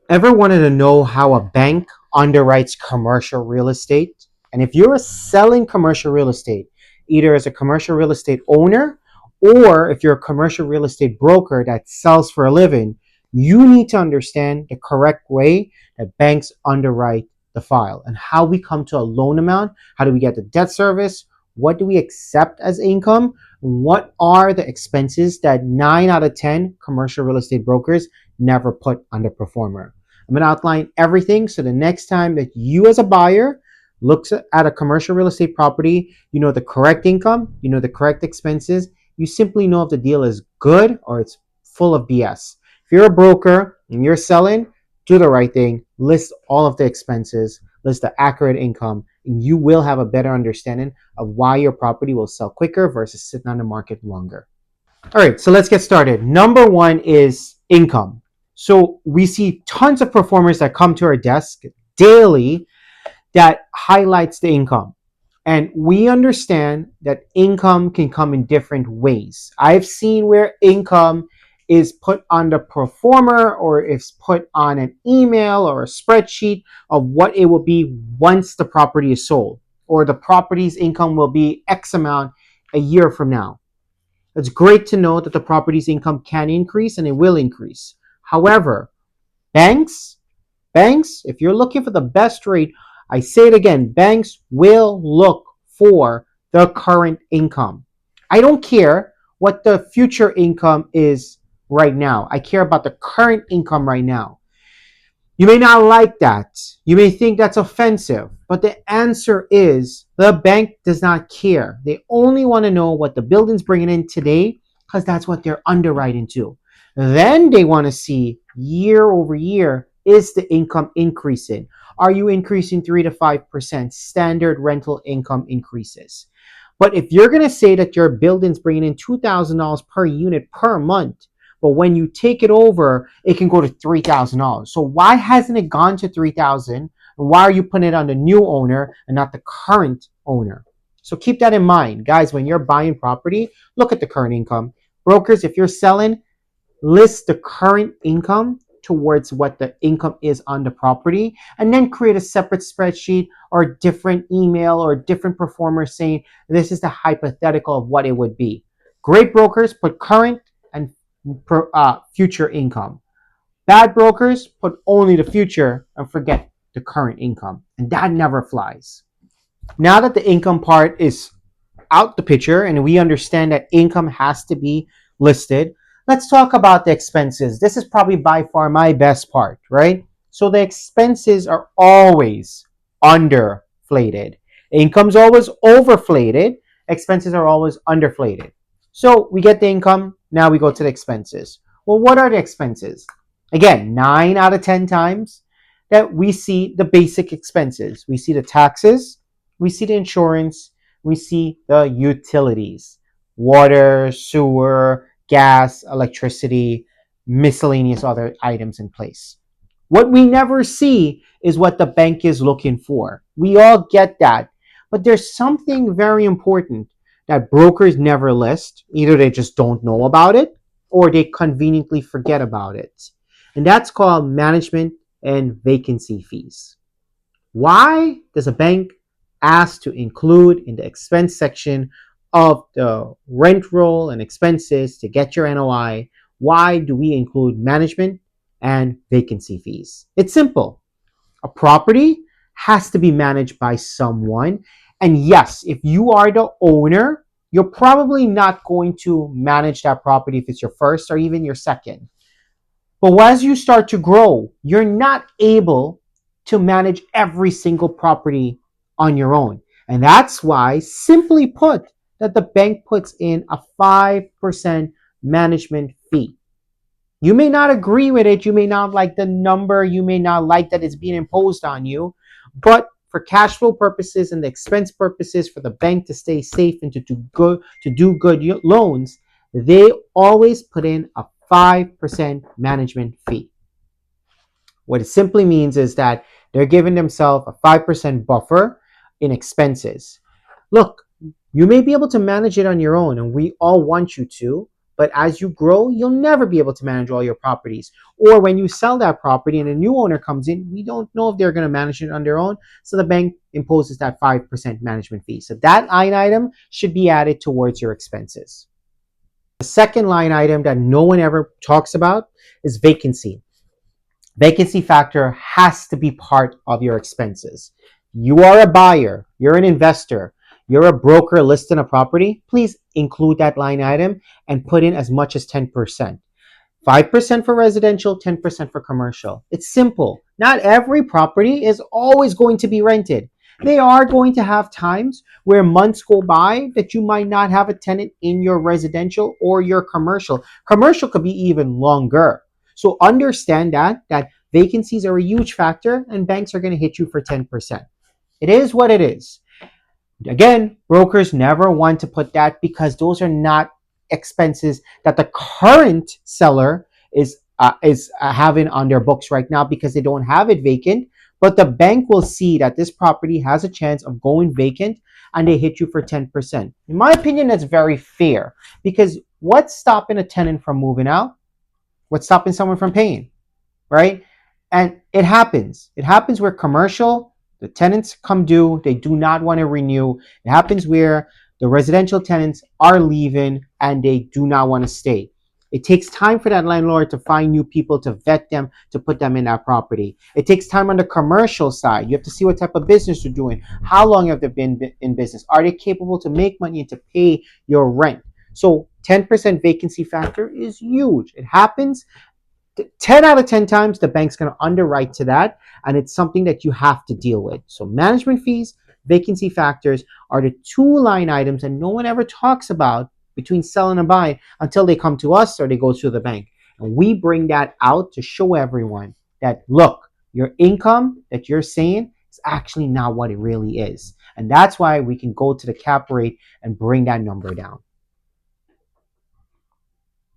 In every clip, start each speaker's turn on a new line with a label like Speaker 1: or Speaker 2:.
Speaker 1: Ever wanted to know how a bank underwrites commercial real estate? And if you're selling commercial real estate, either as a commercial real estate owner or if you're a commercial real estate broker that sells for a living, you need to understand the correct way that banks underwrite the file and how we come to a loan amount. How do we get the debt service? What do we accept as income? What are the expenses that 9 out of 10 commercial real estate brokers never put on the performer? I'm going to outline everything so the next time that you as a buyer looks at a commercial real estate property, you know the correct income, you know the correct expenses, you simply know if the deal is good or it's full of BS. If you're a broker and you're selling, do the right thing, list all of the expenses, list the accurate income, and you will have a better understanding of why your property will sell quicker versus sitting on the market longer. All right, so let's get started. Number one is income. So we see tons of performers that come to our desk daily that highlights the income. And we understand that income can come in different ways. I've seen where income is put on the performer or is put on an email or a spreadsheet of what it will be once the property is sold, or the property's income will be X amount a year from now. It's great to know that the property's income can increase and it will increase. However, banks, if you're looking for the best rate, I say it again, banks will look for the current income. I don't care what the future income is right now. I care about the current income right now. You may not like that. You may think that's offensive, but the answer is the bank does not care. They only want to know what the building's bringing in today because that's what they're underwriting to. Then they want to see year over year, is the income increasing? Are you increasing 3 to 5% standard rental income increases? But if you're going to say that your building's bringing in $2,000 per unit per month, but when you take it over, it can go to $3,000. So why hasn't it gone to $3,000? And why are you putting it on the new owner and not the current owner? So keep that in mind, guys. When you're buying property, look at the current income. Brokers, if you're selling, list the current income towards what the income is on the property, and then create a separate spreadsheet or a different email or a different performer saying this is the hypothetical of what it would be. Great brokers put current and future income. Bad brokers put only the future and forget the current income, and that never flies. Now that the income part is out the picture and we understand that income has to be listed, let's talk about the expenses. This is probably by far my best part, right? So the expenses are always underflated. Income's always overflated. Expenses are always underflated. So we get the income. Now we go to the expenses. Well, what are the expenses? Again, 9 out of 10 times that we see the basic expenses. We see the taxes, we see the insurance, we see the utilities, water, sewer, gas, electricity, miscellaneous other items in place. What we never see is what the bank is looking for. We all get that. But there's something very important that brokers never list. Either they just don't know about it or they conveniently forget about it. And that's called management and vacancy fees. Why does a bank ask to include in the expense section of the rent roll and expenses to get your NOI? Why do we include management and vacancy fees? It's simple. A property has to be managed by someone. And yes, if you are the owner, you're probably not going to manage that property if it's your first or even your second. But as you start to grow, you're not able to manage every single property on your own. And that's why, simply put, that the bank puts in a 5% management fee. You may not agree with it. You may not like the number. You may not like that it's being imposed on you. But for cash flow purposes and the expense purposes, for the bank to stay safe and to do good loans, they always put in a 5% management fee. What it simply means is that they're giving themselves a 5% buffer in expenses. Look, you may be able to manage it on your own, and we all want you to, But as you grow, you'll never be able to manage all your properties. Or when you sell that property and a new owner comes in, we don't know if they're going to manage it on their own. So the bank imposes that 5% management fee. So that line item should be added towards your expenses. The second line item that no one ever talks about is vacancy. Vacancy factor has to be part of your expenses. You are a buyer, you're an investor, you're a broker listing a property, please include that line item and put in as much as 10%. 5% for residential, 10% for commercial. It's simple. Not every property is always going to be rented. They are going to have times where months go by that you might not have a tenant in your residential or your commercial. Commercial could be even longer. So understand that vacancies are a huge factor and banks are going to hit you for 10%. It is what it is. Again, brokers never want to put that because those are not expenses that the current seller is having on their books right now because they don't have it vacant. But the bank will see that this property has a chance of going vacant and they hit you for 10%. In my opinion, that's very fair because what's stopping a tenant from moving out? What's stopping someone from paying? Right? And it happens. It happens where commercial, the tenants come due, they do not want to renew. It happens where the residential tenants are leaving and they do not want to stay. It takes time for that landlord to find new people, to vet them, to put them in that property. It takes time on the commercial side. You have to see what type of business they're doing. How long have they been in business? Are they capable to make money and to pay your rent? So 10% vacancy factor is huge. It happens 10 out of 10 times the bank's going to underwrite to that, and it's something that you have to deal with. So management fees, vacancy factors are the two line items that no one ever talks about between selling and buying until they come to us or they go to the bank. And we bring that out to show everyone that, look, your income that you're saying is actually not what it really is. And that's why we can go to the cap rate and bring that number down.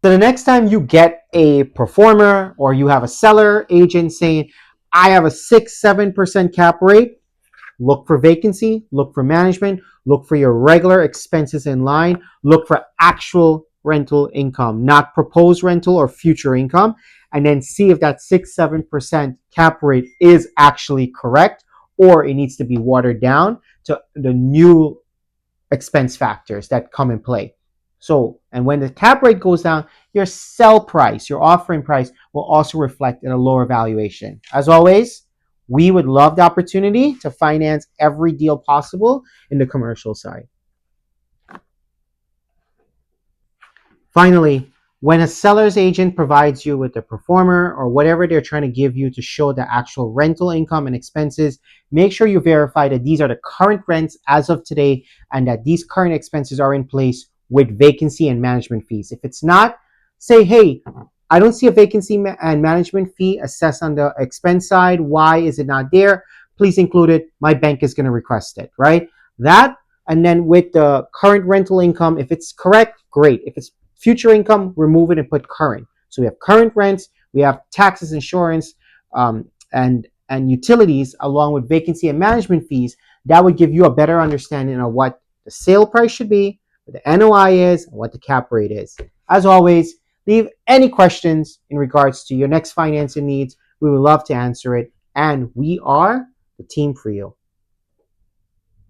Speaker 1: So the next time you get a performer or you have a seller agent saying, I have a 6-7% cap rate, look for vacancy, look for management, look for your regular expenses in line, look for actual rental income, not proposed rental or future income, and then see if that 6-7% cap rate is actually correct or it needs to be watered down to the new expense factors that come in play. So, and when the cap rate goes down, your sell price, your offering price will also reflect in a lower valuation. As always, we would love the opportunity to finance every deal possible in the commercial side. Finally, when a seller's agent provides you with a performer or whatever they're trying to give you to show the actual rental income and expenses, make sure you verify that these are the current rents as of today and that these current expenses are in place with vacancy and management fees. If it's not, say, hey, I don't see a vacancy and management fee assessed on the expense side. Why is it not there? Please include it. My bank is going to request it, right? That, and then with the current rental income, if it's correct, great. If it's future income, remove it and put current. So we have current rents, we have taxes, insurance, and utilities, along with vacancy and management fees. That would give you a better understanding of what the sale price should be, what the NOI is, and what the cap rate is. As always, leave any questions in regards to your next financing needs. We would love to answer it, and we are the team for you.